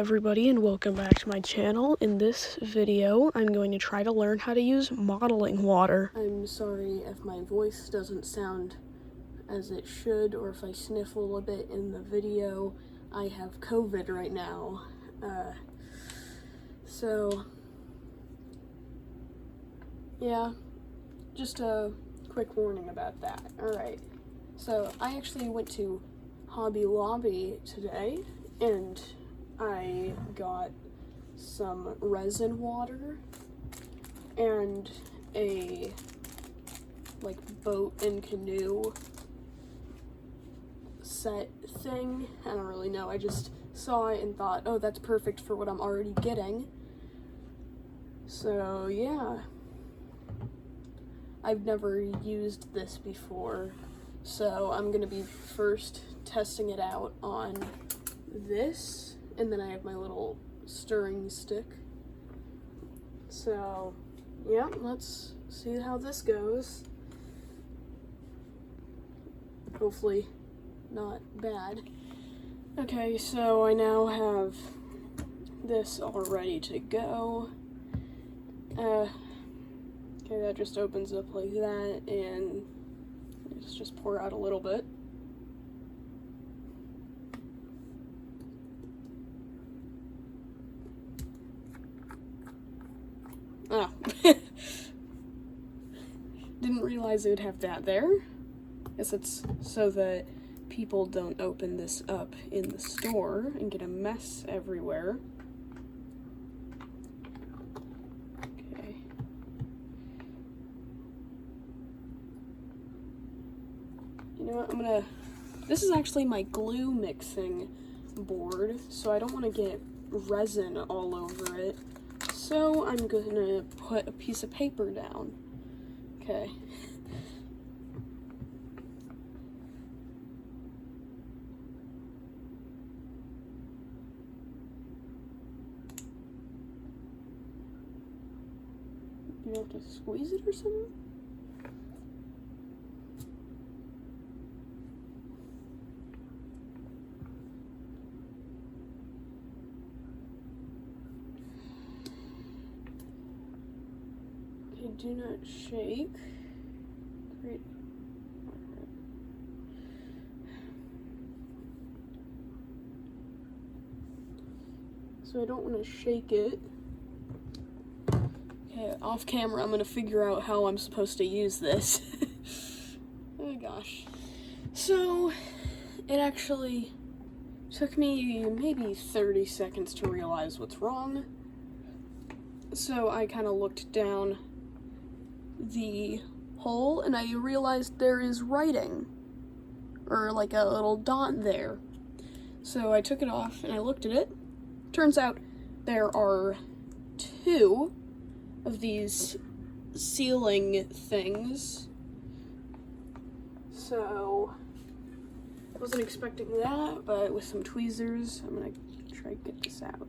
everybody, and welcome back to my channel. In this video, I'm going to try to learn how to use modeling water. I'm sorry if my voice doesn't sound as it should, or if I sniffle a bit in the video. I have COVID right now. Yeah, just a quick warning about that. Alright, so I actually went to Hobby Lobby today, and I got some resin water and a boat and canoe set thing. I don't really know, I just saw it and thought, oh, that's perfect for what I'm already getting. So yeah, I've never used this before, so I'm gonna be first testing it out on this, and then I have my little stirring stick. So yeah, let's see how this goes. Hopefully not bad. Okay, so I now have this all ready to go. Okay, that just opens up like that, and let's just pour out a little bit. Oh. Didn't realize it would have that there. Guess it's so that people don't open this up in the store and get a mess everywhere. Okay. You know what, this is actually my glue mixing board, so I don't want to get resin all over it. So I'm gonna put a piece of paper down. Okay. You have to squeeze it or something? Okay, do not shake. Great. So I don't want to shake it. Okay, off camera, I'm gonna figure out how I'm supposed to use this. Oh gosh. So, it actually took me maybe 30 seconds to realize what's wrong. So I kind of looked down the hole, and I realized there is writing, or like a little dot there. So I took it off and I looked at it. Turns out there are two of these sealing things. So I wasn't expecting that, but with some tweezers, I'm gonna try to get this out.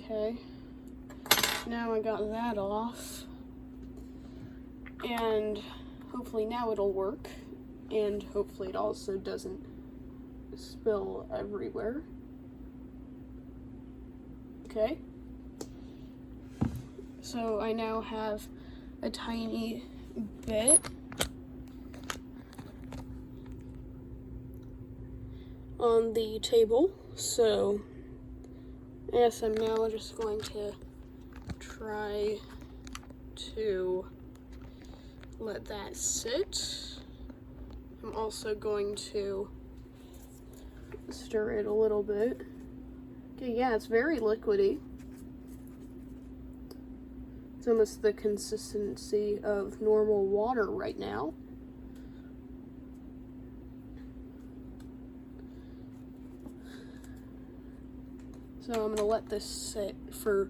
Okay, now I got that off, and hopefully now it'll work, and hopefully it also doesn't spill everywhere. Okay, so I now have a tiny bit on the table, so yes, I'm now just going to try to let that sit. I'm also going to stir it a little bit. Okay, yeah, it's very liquidy. It's almost the consistency of normal water right now. So I'm gonna let this sit for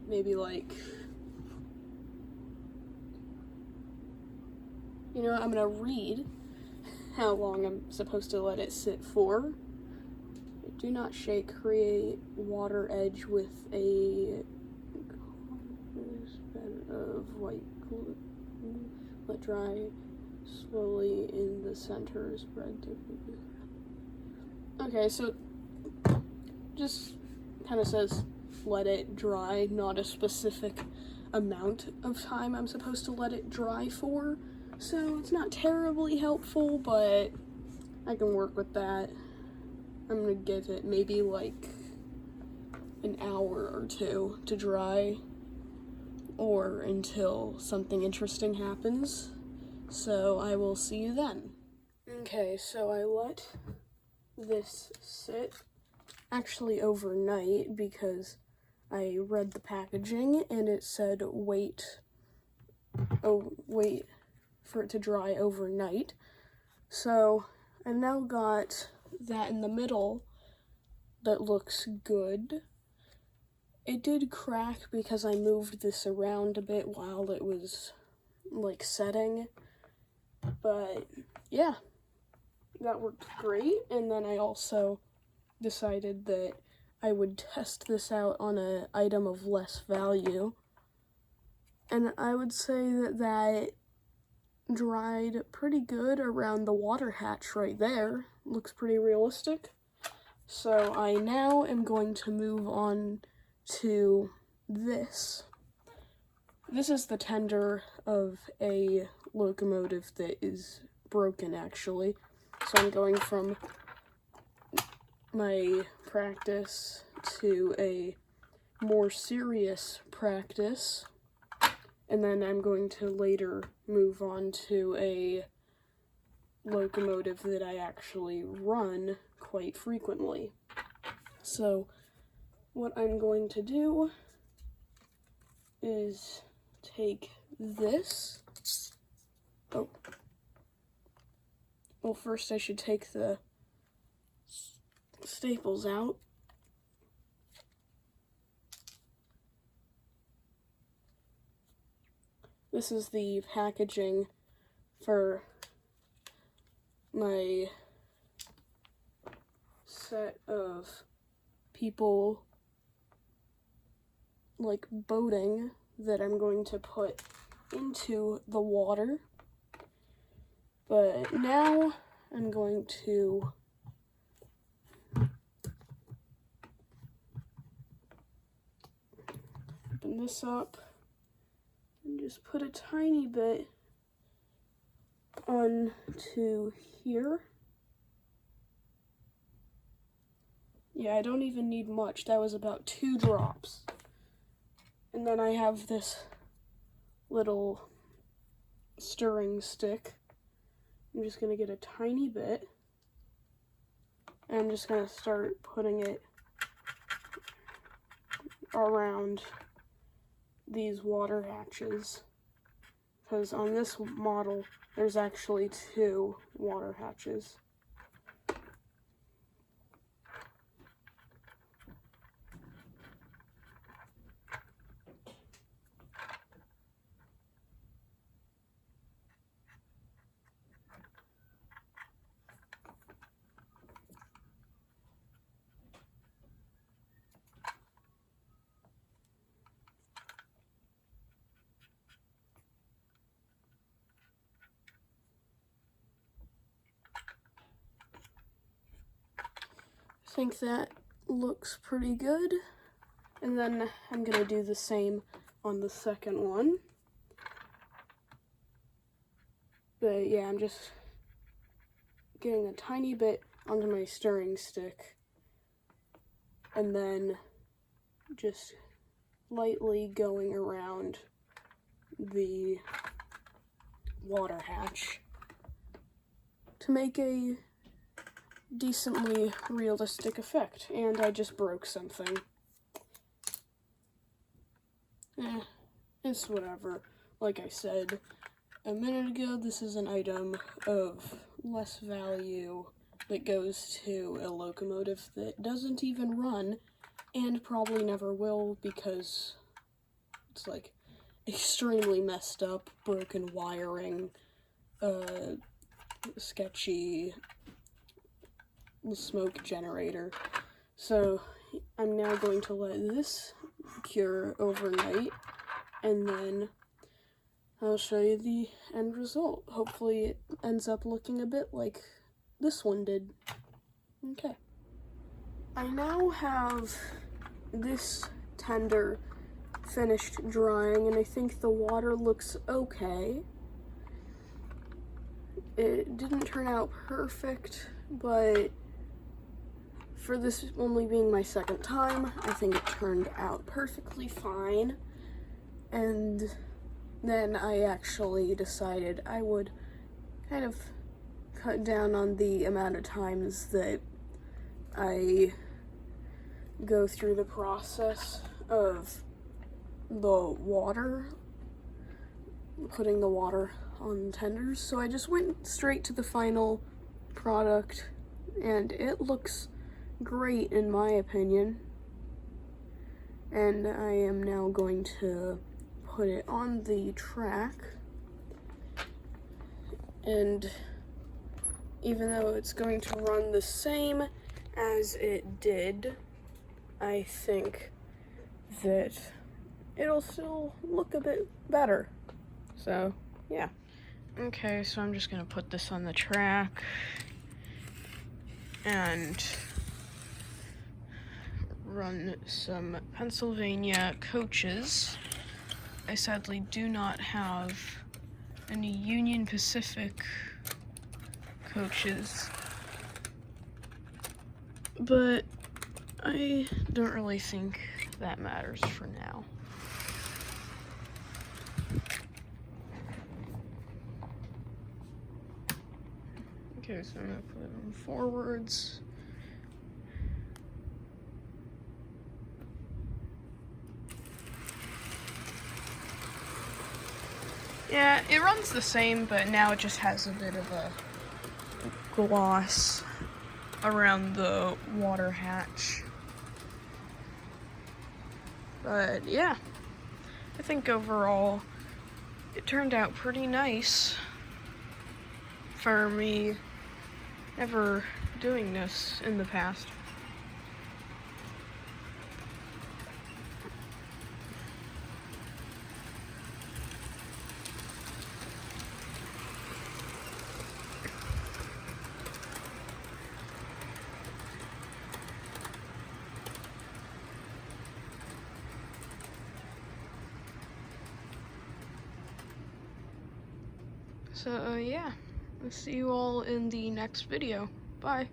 maybe you know what, I'm gonna read how long I'm supposed to let it sit for. Do not shake. Create water edge with a of white glue. Let dry slowly in the center. Spread to. Okay, so just kind of says let it dry, not a specific amount of time I'm supposed to let it dry for. So it's not terribly helpful, but I can work with that. I'm gonna give it maybe like an hour or two to dry, or until something interesting happens. So I will see you then. Okay, so I let this sit actually overnight because I read the packaging and it said wait for it to dry overnight. So I've now got that in the middle that looks good. It did crack because I moved this around a bit while it was like setting, but yeah, that worked great. And then I also decided that I would test this out on an item of less value, and I would say that dried pretty good around the water hatch right there. Looks pretty realistic. So I now am going to move on to this. This is the tender of a locomotive that is broken, actually. So I'm going from my practice to a more serious practice, and then I'm going to later move on to a locomotive that I actually run quite frequently. So what I'm going to do is take this. Oh. Well, first I should take the staples out. This is the packaging for my set of people like boating that I'm going to put into the water. But now I'm going to open this up and just put a tiny bit onto here. Yeah, I don't even need much. That was about 2 drops. And then I have this little stirring stick. I'm just going to get a tiny bit. And I'm just going to start putting it around these water hatches. Because on this model, there's actually 2 water hatches. I think that looks pretty good. And then I'm gonna do the same on the second one. But yeah, I'm just getting a tiny bit onto my stirring stick and then just lightly going around the water hatch to make a decently realistic effect. And I just broke something. It's whatever. Like I said a minute ago, this is an item of less value that goes to a locomotive that doesn't even run and probably never will because it's like extremely messed up, broken wiring, sketchy smoke generator. So I'm now going to let this cure overnight, and then I'll show you the end result. Hopefully it ends up looking a bit like this one did. Okay. I now have this tender finished drying, and I think the water looks okay. It didn't turn out perfect, but for this only being my second time, I think it turned out perfectly fine. And then I actually decided I would kind of cut down on the amount of times that I go through the process of the water, putting the water on tenders. So I just went straight to the final product, and it looks great in my opinion. And I am now going to put it on the track, and even though it's going to run the same as it did, I think that it'll still look a bit better. So, yeah. Okay, so I'm just gonna put this on the track and run some Pennsylvania coaches. I sadly do not have any Union Pacific coaches, but I don't really think that matters for now. Okay, so I'm gonna put it on forwards. Yeah, it runs the same, but now it just has a bit of a gloss around the water hatch. But yeah, I think overall it turned out pretty nice for me never doing this in the past. So yeah, I'll see you all in the next video. Bye.